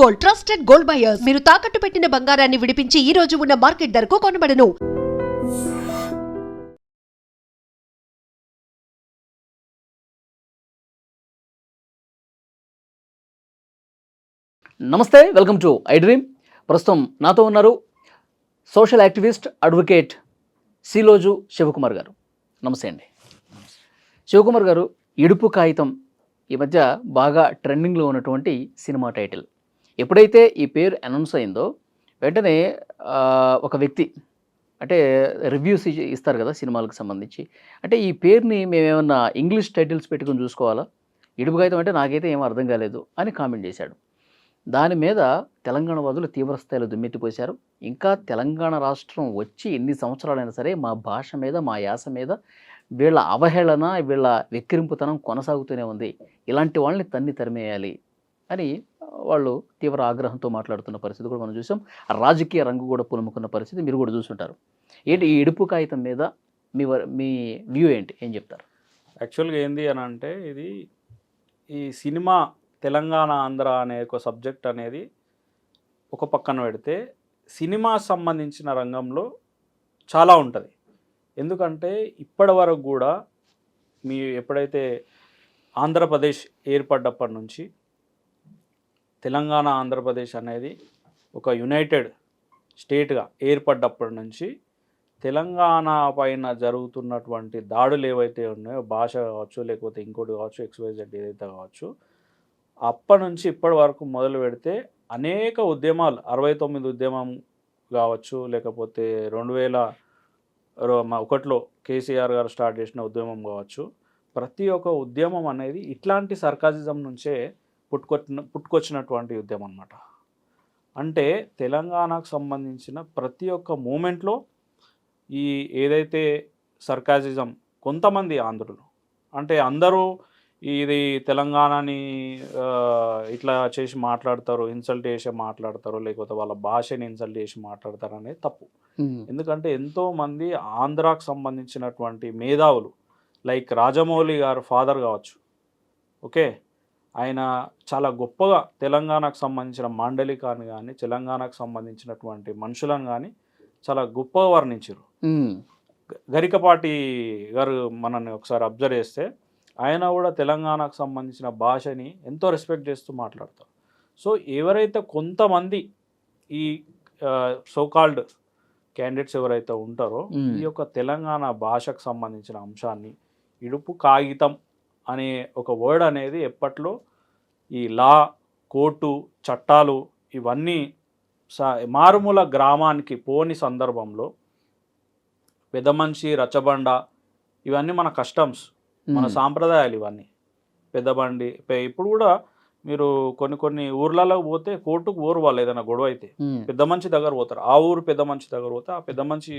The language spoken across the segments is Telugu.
Gold, trusted gold buyers. మీరు తాకట్టు పెట్టిన బంగారాన్ని విడిపించి ఈ రోజు ఉన్న మార్కెట్ ధరకు కొనబడను. నమస్తే, వెల్కమ్ టు ఐ డ్రీమ్. ప్రస్తుతం నాతో ఉన్నారు సోషల్ యాక్టివిస్ట్, అడ్వకేట్ సిలోజు శివకుమార్ గారు. నమస్తే అండి. శివకుమార్ గారు, ఇడుపు కాగితం ఈ మధ్య బాగా ట్రెండింగ్లో ఉన్నటువంటి సినిమా టైటిల్. ఎప్పుడైతే ఈ పేరు అనౌన్స్ అయిందో వెంటనే ఒక వ్యక్తి అంటే రివ్యూస్ ఇస్తారు కదా సినిమాలకు సంబంధించి, అంటే ఈ పేరుని మేమేమన్నా ఇంగ్లీష్ టైటిల్స్ పెట్టుకుని చూసుకోవాలా, ఇడుపు కాగితం అంటే నాకైతే ఏం అర్థం కాలేదు అని కామెంట్ చేశాడు. దాని మీద తెలంగాణ వాదులు తీవ్రస్థాయిలో దుమ్మెత్తిపోశారు. ఇంకా తెలంగాణ రాష్ట్రం వచ్చి ఎన్ని సంవత్సరాలైనా సరే మా భాష మీద, మా యాస మీద వీళ్ళ అవహేళన, వీళ్ళ వెక్కిరింపుతనం కొనసాగుతూనే ఉంది. ఇలాంటి వాళ్ళని తన్ని తరిమేయాలి అని వాళ్ళు తీవ్ర ఆగ్రహంతో మాట్లాడుతున్న పరిస్థితి కూడా మనం చూసాం. రాజకీయ రంగు కూడా పులుముకున్న పరిస్థితి మీరు కూడా చూసుంటారు. ఏంటి ఈ ఇడుపు కాగితం మీద మీ వ్యూ ఏంటి, ఏం చెప్తారు? యాక్చువల్గా ఏంది అని అంటే, ఇది ఈ సినిమా తెలంగాణ ఆంధ్ర అనే ఒక సబ్జెక్ట్ అనేది ఒక పక్కన పెడితే, సినిమా సంబంధించిన రంగంలో చాలా ఉంటుంది. ఎందుకంటే ఇప్పటి వరకు కూడా మీ ఎప్పుడైతే ఆంధ్రప్రదేశ్ ఏర్పడ్డప్పటి నుంచి తెలంగాణ ఆంధ్రప్రదేశ్ అనేది ఒక యునైటెడ్ స్టేట్గా ఏర్పడ్డప్పటి నుంచి తెలంగాణ పైన జరుగుతున్నటువంటి దాడులు ఏవైతే ఉన్నాయో, భాష కావచ్చు, లేకపోతే ఇంకోటి కావచ్చు, XYZ ఏదైతే కావచ్చు, అప్పటి నుంచి ఇప్పటి వరకు మొదలు పెడితే అనేక ఉద్యమాలు, 69 ఉద్యమం కావచ్చు, లేకపోతే 2001లో కేసీఆర్ గారు స్టార్ట్ చేసిన ఉద్యమం కావచ్చు, ప్రతి ఒక్క ఉద్యమం అనేది ఇట్లాంటి సర్కాసిజం నుంచే పుట్టుకొచ్చినటువంటి ఉద్యమం అన్నమాట. అంటే తెలంగాణకు సంబంధించిన ప్రతి ఒక్క మూమెంట్లో ఈ ఏదైతే సర్కాసిజం, కొంతమంది ఆంధ్రులు అంటే అందరూ ఇది తెలంగాణని ఇట్లా చేసి మాట్లాడతారు, ఇన్సల్ట్ చేసి మాట్లాడతారు, లేకపోతే వాళ్ళ భాషని ఇన్సల్ట్ చేసి మాట్లాడతారు అనేది తప్పు. ఎందుకంటే ఎంతోమంది ఆంధ్రాకు సంబంధించినటువంటి మేధావులు, లైక్ రాజమౌళి గారు ఫాదర్ కావచ్చు, ఓకే, ఆయన చాలా గొప్పగా తెలంగాణకు సంబంధించిన మాండలికాన్ని కానీ, తెలంగాణకు సంబంధించినటువంటి మనుషులను కానీ చాలా గొప్పగా వర్ణించారు. గరికపాటి గారు మనల్ని ఒకసారి అబ్జర్వ్ చేస్తే ఆయన కూడా తెలంగాణకు సంబంధించిన భాషని ఎంతో రెస్పెక్ట్ చేస్తూ మాట్లాడతారు. సో ఎవరైతే కొంతమంది ఈ సోకాల్డ్ క్యాండిడేట్స్ ఎవరైతే ఉంటారో, ఈ యొక్క తెలంగాణ భాషకు సంబంధించిన అంశాన్ని ఇడుపు కాగితం అనే ఒక వర్డ్ అనేది ఎప్పట్లో ఈ లా, కోర్టు, చట్టాలు ఇవన్నీ మారుమూల గ్రామానికి పోని సందర్భంలో పెద్ద మనిషి, రచ్చబండ, ఇవన్నీ మన కస్టమ్స్, మన సాంప్రదాయాలు. ఇవన్నీ పెద్ద బండి ఇప్పుడు కూడా మీరు కొన్ని ఊర్లలో పోతే కోర్టుకు పోరు వాళ్ళు, ఏదైనా గొడవ అయితే పెద్ద మనిషి దగ్గర పోతారు. ఆ ఊరు పెద్ద మనిషి దగ్గర పోతే ఆ పెద్ద మనిషి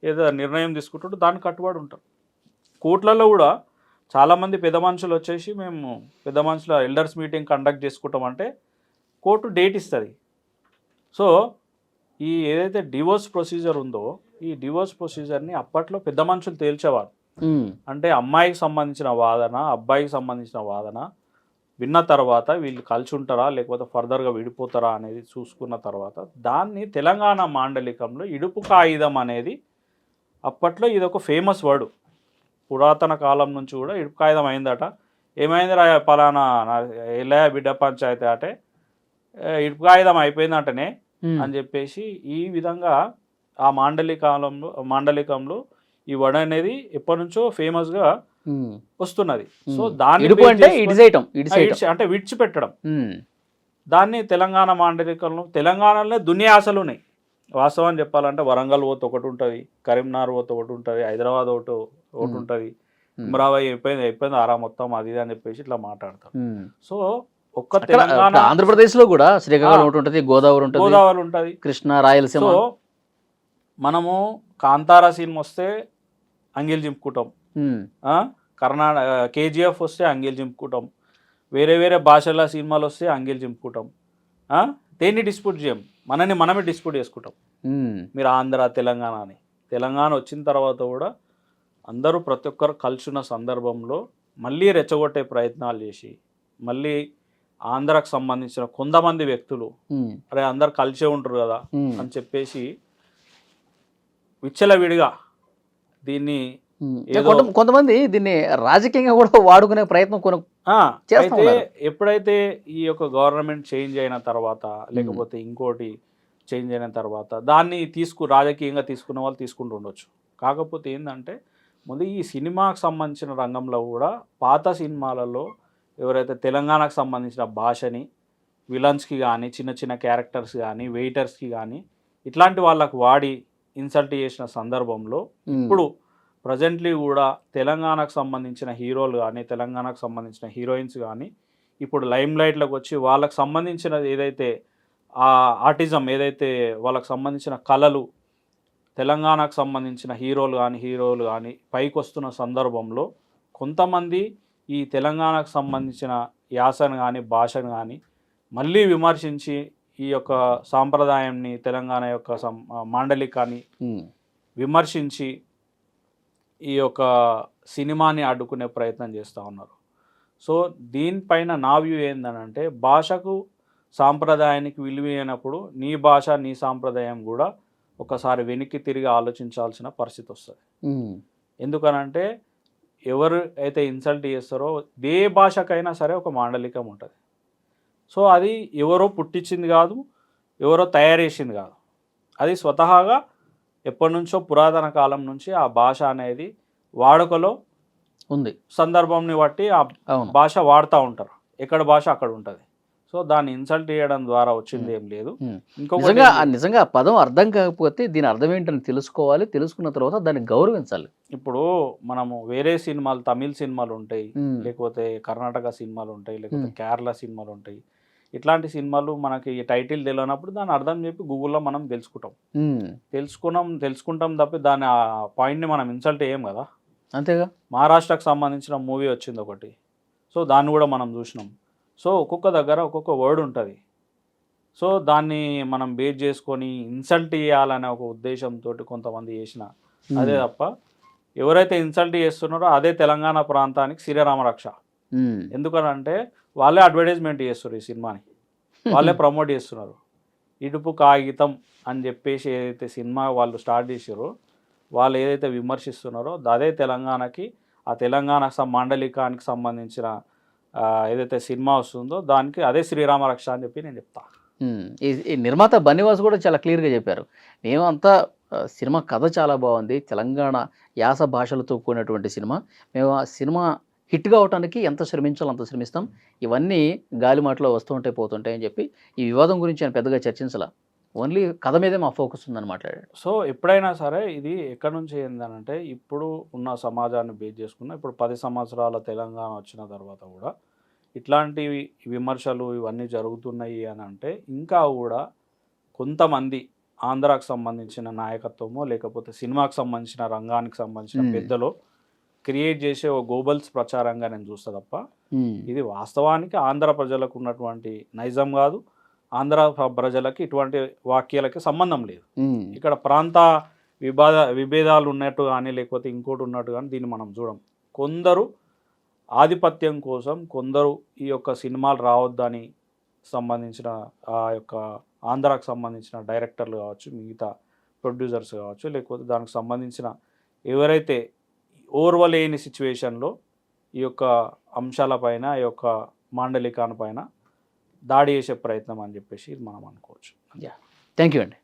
ఏదో నిర్ణయం తీసుకుంటాడు, దానికి కట్టుబడి ఉంటారు. కోర్టులలో కూడా చాలామంది పెద్ద మనుషులు వచ్చేసి మేము పెద్ద మనుషుల ఎల్డర్స్ మీటింగ్ కండక్ట్ చేసుకుంటామంటే కోర్టు డేట్ ఇస్తుంది. సో ఈ ఏదైతే డివోర్స్ ప్రొసీజర్ ఉందో, ఈ డివోర్స్ ప్రొసీజర్ని అప్పట్లో పెద్ద మనుషులు తేల్చేవారు. అంటే అమ్మాయికి సంబంధించిన వాదన, అబ్బాయికి సంబంధించిన వాదన విన్న తర్వాత వీళ్ళు కలిసి ఉంటారా లేకపోతే ఫర్దర్గా విడిపోతారా అనేది చూసుకున్న తర్వాత దాన్ని తెలంగాణ మాండలికంలో ఇడుపు కాగితం అనేది అప్పట్లో ఇది ఒక ఫేమస్ వర్డ్. పురాతన కాలం నుంచి కూడా ఇడుపు కాగితం అయిందట. ఏమైంది రా పలానా ఎలా బిడ్డ పంచాయతీ అంటే ఇడుపు కాగితం అయిపోయిందంటనే అని చెప్పేసి ఈ విధంగా ఆ మాండలికంలో ఈ వర్డ్ అనేది ఎప్పటి నుంచో ఫేమస్ గా వస్తున్నది. సో దాన్ని అంటే విడిచిపెట్టడం, దాన్ని తెలంగాణ మాండలికంలో తెలంగాణలో దునియాసలు ఉన్నాయి. వాస్తవం చెప్పాలంటే వరంగల్ పోతే ఒకటి ఉంటుంది, కరీంనగర్ పోతే ఒకటి ఉంటుంది, హైదరాబాద్ ఒకటి ఉంటుంది, అమరావతి అయిపోయింది ఆరా మొత్తం అది అని చెప్పేసి ఇట్లా మాట్లాడతారు. సో ఒక్క తెలంగాణ, ఆంధ్రప్రదేశ్ లో కూడా శ్రీకాకుళం ఉంటుంది, గోదావరి ఉంటుంది, కృష్ణ, రాయలసీమ. సో మనము కాంతారా సినిమా వస్తే అంగీలు చింపుకుంటాం, కర్ణాటక KGF వస్తే అంగీలు చింపుకుంటాం, వేరే వేరే భాషల సినిమాలు వస్తే అంగీలు చింపుకుంటాం. దేన్ని డిస్ప్యూట్ చేయం, మనమే డిస్ప్యూట్ చేసుకుంటాం. మీరు ఆంధ్ర, తెలంగాణ అని. తెలంగాణ వచ్చిన తర్వాత కూడా అందరూ ప్రతి ఒక్కరు కలిసిన సందర్భంలో మళ్ళీ రెచ్చగొట్టే ప్రయత్నాలు చేసి, మళ్ళీ ఆంధ్రాకు సంబంధించిన కొంతమంది వ్యక్తులు ఉమ్, అరే అందరు కలిసే ఉంటారు కదా ఉమ్, అని చెప్పేసి విచ్చలవిడిగా దీన్ని ఉమ్. ఏదో కొంతమంది దీన్ని రాజకీయంగా కూడా వాడుకునే ప్రయత్నం చేస్తా అయితే ఉన్నారు. ఎప్పుడైతే ఈ యొక్క గవర్నమెంట్ చేంజ్ అయిన తర్వాత లేకపోతే ఇంకోటి చేంజ్ అయిన తర్వాత దాన్ని రాజకీయంగా తీసుకున్న వాళ్ళు తీసుకుంటూ ఉండొచ్చు. కాకపోతే ఏంటంటే ముందు ఈ సినిమాకు సంబంధించిన రంగంలో కూడా పాత సినిమాలలో ఎవరైతే తెలంగాణకు సంబంధించిన భాషని విలన్స్కి కానీ చిన్న చిన్న క్యారెక్టర్స్ కానీ వెయిటర్స్కి కానీ ఇట్లాంటి వాళ్ళకు వాడి ఇన్సల్ట్ చేసిన సందర్భంలో ఇప్పుడు ప్రజెంట్లీ కూడా తెలంగాణకు సంబంధించిన హీరోలు కానీ తెలంగాణకు సంబంధించిన హీరోయిన్స్ కానీ ఇప్పుడు లైమ్ లైట్లోకి వచ్చి వాళ్ళకు సంబంధించిన ఏదైతే ఆ ఆర్టిజం ఏదైతే వాళ్ళకు సంబంధించిన కళలు తెలంగాణకు సంబంధించిన హీరోలు కానీ పైకి వస్తున్న సందర్భంలో కొంతమంది ఈ తెలంగాణకు సంబంధించిన యాసను కానీ భాషను కానీ మళ్ళీ విమర్శించి ఈ యొక్క సాంప్రదాయాన్ని తెలంగాణ యొక్క మాండలికాన్ని విమర్శించి ఈ యొక్క సినిమాని అడ్డుకునే ప్రయత్నం చేస్తూ ఉన్నారు. సో దీనిపైన నా వ్యూ ఏందనంటే భాషకు సాంప్రదాయానికి విలువైనప్పుడు నీ భాష నీ సాంప్రదాయం కూడా ఒకసారి వెనక్కి తిరిగి ఆలోచించాల్సిన పరిస్థితి వస్తుంది. ఎందుకనంటే ఎవరు అయితే ఇన్సల్ట్ చేస్తారో ఏ భాషకైనా సరే ఒక మాండలికం ఉంటుంది. సో అది ఎవరో పుట్టించింది కాదు, ఎవరో తయారు చేసింది కాదు, అది స్వతహాగా ఎప్పటి నుంచో పురాతన కాలం నుంచి ఆ భాష అనేది వాడుకలో ఉంది. సందర్భంని బట్టి ఆ భాష వాడుతూ ఉంటారు. ఎక్కడ భాష అక్కడ ఉంటుంది. సో దాన్ని ఇన్సల్ట్ చేయడం ద్వారా వచ్చింది ఏం లేదు. నిజంగా పదం అర్థం కాకపోతే దీని అర్థం ఏంటని తెలుసుకోవాలి. తెలుసుకున్న తర్వాత దాన్ని గౌరవించాలి. ఇప్పుడు మనము వేరే సినిమాలు తమిళ్ సినిమాలు ఉంటాయి, లేకపోతే కర్ణాటక సినిమాలు ఉంటాయి, లేకపోతే కేరళ సినిమాలు ఉంటాయి. ఇట్లాంటి సినిమాలు మనకి టైటిల్ తెలియనప్పుడు దాని అర్థం చెప్పి గూగుల్లో మనం తెలుసుకుంటాం తప్పి దాని ఆ పాయింట్ని మనం ఇన్సల్ట్ చేయం కదా. అంతేగా. మహారాష్ట్రకు సంబంధించిన మూవీ వచ్చింది ఒకటి, సో దాన్ని కూడా మనం చూసినాం. సో ఒక్కొక్క దగ్గర ఒక్కొక్క వర్డ్ ఉంటుంది. సో దాన్ని మనం బేస్ చేసుకొని ఇన్సల్ట్ చేయాలనే ఒక ఉద్దేశంతో కొంతమంది చేసిన అదే తప్ప ఎవరైతే ఇన్సల్ట్ చేస్తున్నారో అదే తెలంగాణ ప్రాంతానికి శ్రీరామరక్ష. ఎందుకనంటే వాళ్ళే అడ్వర్టైజ్మెంట్ చేస్తారు ఈ సినిమాని, వాళ్ళే ప్రమోట్ చేస్తున్నారు. ఇడుపు కాగితం అని చెప్పేసి ఏదైతే సినిమా వాళ్ళు స్టార్ట్ చేసారో వాళ్ళు ఏదైతే విమర్శిస్తున్నారో అదే తెలంగాణకి ఆ తెలంగాణ మాండలికానికి సంబంధించిన ఏదైతే సినిమా వస్తుందో దానికి అదే శ్రీరామరక్ష అని చెప్పి నేను చెప్తా. ఈ నిర్మాత బన్నివాస్ కూడా చాలా క్లియర్గా చెప్పారు. మేమంతా సినిమా కథ చాలా బాగుంది, తెలంగాణ యాస భాషలతో కూడినటువంటి సినిమా, మేము ఆ సినిమా హిట్ కావడానికి ఎంత శ్రమించాలో అంత శ్రమిస్తాం, ఇవన్నీ గాలిమాటలో వస్తూ ఉంటాయి పోతుంటాయి అని చెప్పి ఈ వివాదం గురించి ఆయన పెద్దగా చర్చించాల, ఓన్లీ కథ మీదే మా ఫోకస్ ఉందని మాట్లాడాడు. సో ఎప్పుడైనా సరే ఇది ఎక్కడి నుంచి ఏంటంటే ఇప్పుడు ఉన్న సమాజాన్ని బేస్ చేసుకున్న ఇప్పుడు 10 సంవత్సరాల తెలంగాణ వచ్చిన తర్వాత కూడా ఇట్లాంటి విమర్శలు ఇవన్నీ జరుగుతున్నాయి అని అంటే ఇంకా కూడా కొంతమంది ఆంధ్రాకు సంబంధించిన నాయకత్వమో లేకపోతే సినిమాకు సంబంధించిన రంగానికి సంబంధించిన పెద్దలో క్రియేట్ చేసే ఓ గోబల్స్ ప్రచారంగా నేను చూస్తా తప్ప ఇది వాస్తవానికి ఆంధ్ర ప్రజలకు ఉన్నటువంటి నైజం కాదు, ఆంధ్ర ప్రజలకి ఇటువంటి వాక్యాలకి సంబంధం లేదు. ఇక్కడ ప్రాంత విభేదాలు ఉన్నట్టు కానీ లేకపోతే ఇంకోటి ఉన్నట్టు కానీ దీన్ని మనం చూడం. కొందరు ఆధిపత్యం కోసం కొందరు ఈ యొక్క సినిమాలు రావద్దని సంబంధించిన ఆ యొక్క ఆంధ్రాకు సంబంధించిన డైరెక్టర్లు కావచ్చు, మిగతా ప్రొడ్యూసర్స్ కావచ్చు, లేకపోతే దానికి సంబంధించిన ఎవరైతే ఓర్వలేని సిచ్యువేషన్లో ఈ యొక్క అంశాలపైన ఈ యొక్క మాండలికాన్ పైన దాడి చేసే ప్రయత్నం అని చెప్పేసి మనం అనుకోవచ్చు. థ్యాంక్ యూ అండి.